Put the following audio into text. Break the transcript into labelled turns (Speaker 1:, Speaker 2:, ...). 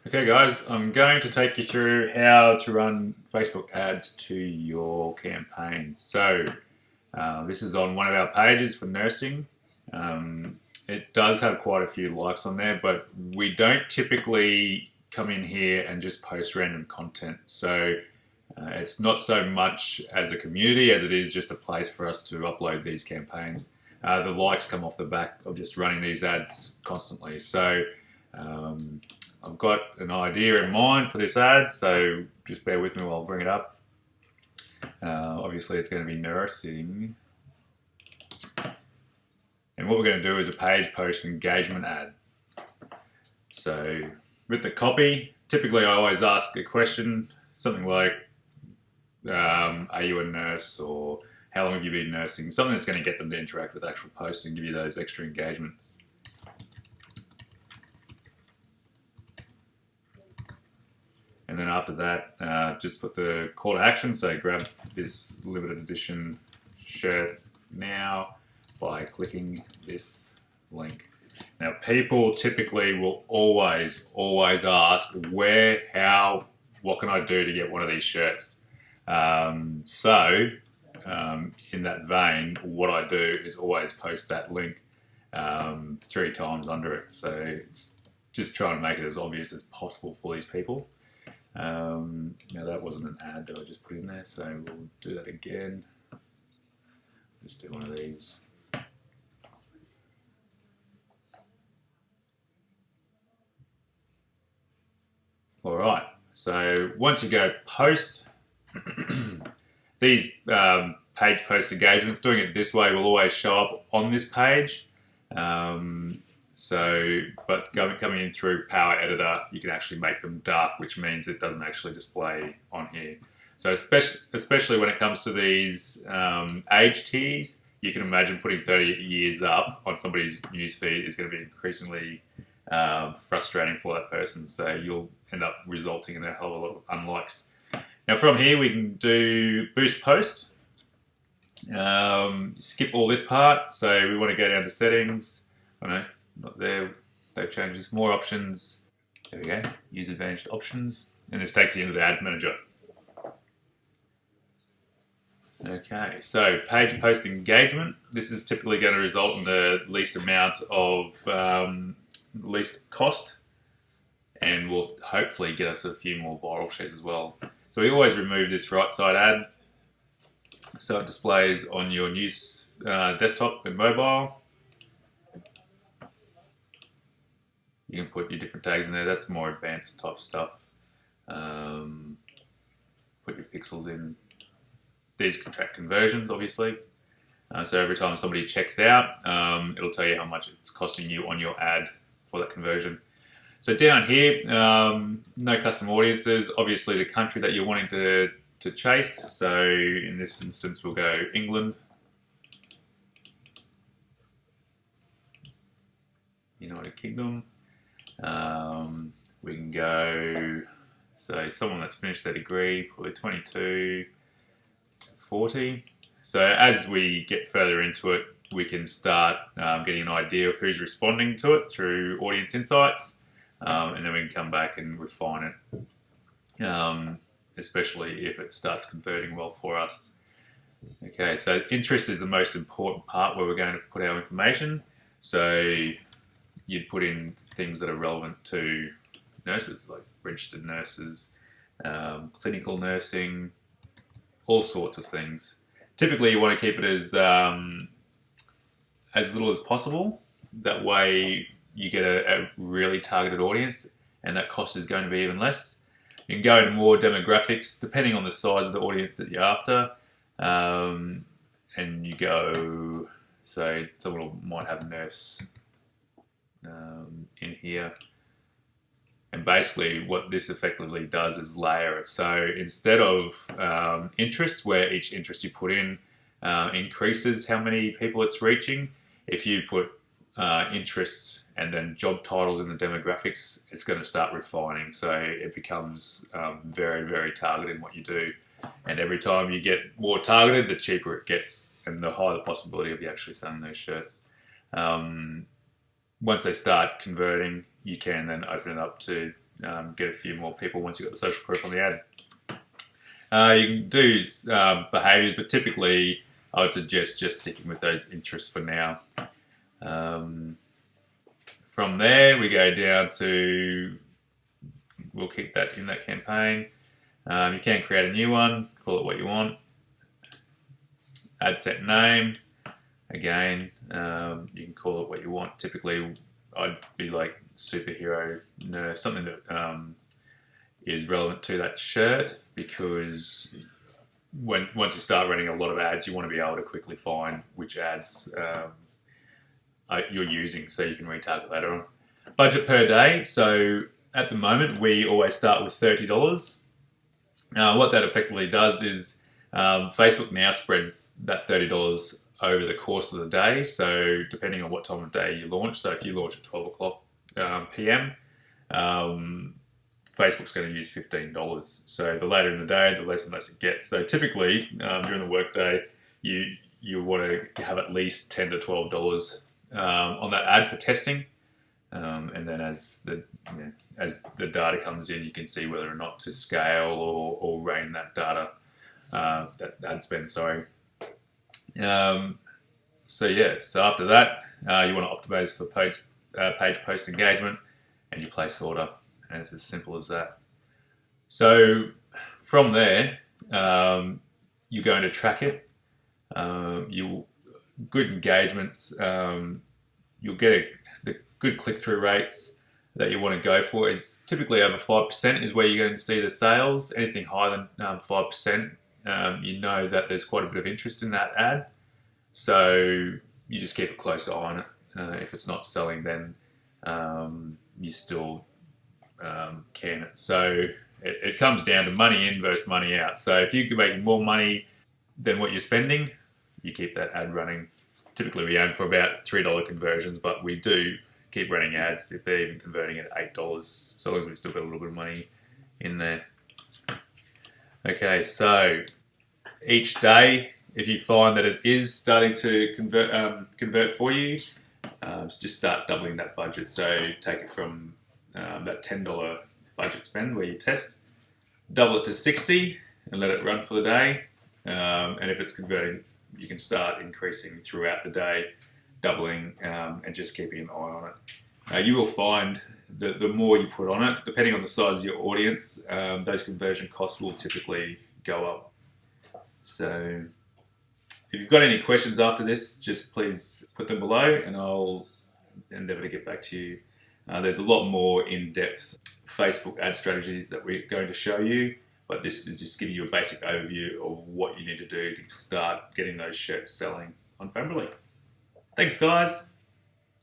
Speaker 1: Okay guys, I'm going to take you through how to run Facebook ads to your campaign. So this is on one of our pages for nursing. It does have quite a few likes on there, but we don't typically come in here and just post random content. So it's not so much as a community as it is just a place for us to upload these campaigns. The likes come off the back of just running these ads constantly. So I've got an idea in mind for this ad, so just bear with me while I bring it up. Obviously it's going to be nursing. And what we're going to do is a page post engagement ad. So with the copy, typically I always ask a question, something like, are you a nurse, or how long have you been nursing? Something that's going to get them to interact with the actual post and give you those extra engagements. And then after that, just put the call to action. So grab this limited edition shirt now by clicking this link. Now, people typically will always ask where, how, what can I do to get one of these shirts? In that vein, what I do is always post that link 3 times under it. So it's just trying to make it as obvious as possible for these people. Now that wasn't an ad that I just put in there, so we'll do that again. Just do one of these. Alright, so once you go post, these page post engagements, doing it this way will always show up on this page. But coming in through Power Editor, you can actually make them dark, which means it doesn't actually display on here. So especially when it comes to these age tiers, you can imagine putting 30 years up on somebody's newsfeed is going to be increasingly frustrating for that person. So you'll end up resulting in a whole lot of unlikes. Now from here we can do boost post. Skip all this part. So we want to go down to settings. I know. Not there, they've changed this. More options. There we go. Use advanced options. And this takes you into the ads manager. Okay, so page post engagement. This is typically going to result in the least amount of least cost, and will hopefully get us a few more viral shares as well. So we always remove this right side ad, so it displays on your news desktop and mobile. You can put your different tags in there. That's more advanced type stuff. Put your pixels in. These can track conversions, obviously. So every time somebody checks out, it'll tell you how much it's costing you on your ad for that conversion. So down here, no custom audiences. Obviously the country that you're wanting to chase. So in this instance, we'll go England. United Kingdom. We can go, so someone that's finished their degree, probably 22 to 40. So as we get further into it, we can start getting an idea of who's responding to it through audience insights, and then we can come back and refine it, especially if it starts converting well for us. Okay, so interest is the most important part where we're going to put our information. So you'd put in things that are relevant to nurses, like registered nurses, clinical nursing, all sorts of things. Typically you want to keep it as little as possible. That way you get a really targeted audience, and that cost is going to be even less. You can go into more demographics depending on the size of the audience that you're after. And you go, so someone might have nurse in here, and basically what this effectively does is layer it. So instead of interests, where each interest you put in increases how many people it's reaching, if you put interests and then job titles in the demographics, it's going to start refining. So it becomes very targeted in what you do, and every time you get more targeted, the cheaper it gets and the higher the possibility of you actually selling those shirts. Once they start converting, you can then open it up to get a few more people once you've got the social proof on the ad. You can do behaviours, but typically I would suggest just sticking with those interests for now. From there, we go down to, we'll keep that in that campaign. You can create a new one, call it what you want. Ad set name. Again, you can call it what you want. Typically, I'd be like superhero nurse, something that is relevant to that shirt, because once you start running a lot of ads, you want to be able to quickly find which ads you're using, so you can retarget later on. Budget per day. So at the moment, we always start with $30. What that effectively does is Facebook now spreads that $30 over the course of the day. So depending on what time of day you launch, so if you launch at 12 o'clock PM, Facebook's going to use $15. So the later in the day, the less and less it gets. So typically during the workday, you want to have at least $10 to $12 on that ad for testing. And then as the data comes in, you can see whether or not to scale or rein that data, that ad spend, sorry. So after that, you want to optimize for page post engagement and your place order, and it's as simple as that. So from there, you're going to track it. Good engagements, you'll get the good click-through rates that you want to go for is typically over 5% is where you're going to see the sales. Anything higher than 5%, you know that there's quite a bit of interest in that ad. So you just keep a close eye on it. If it's not selling, then you still can it. So it comes down to money in versus money out. So if you're making more money than what you're spending, you keep that ad running. Typically we aim for about $3 conversions, but we do keep running ads if they're even converting at $8, so long as we've still got a little bit of money in there. Okay, so each day, if you find that it is starting to convert for you, just start doubling that budget. So take it from that $10 budget spend where you test, double it to 60 and let it run for the day. And if it's converting, you can start increasing throughout the day, doubling, and just keeping an eye on it. You will find that the more you put on it, depending on the size of your audience, those conversion costs will typically go up. So if you've got any questions after this, just please put them below and I'll endeavour to get back to you. There's a lot more in-depth Facebook ad strategies that we're going to show you, but this is just giving you a basic overview of what you need to do to start getting those shirts selling on Fabrily. Thanks, guys.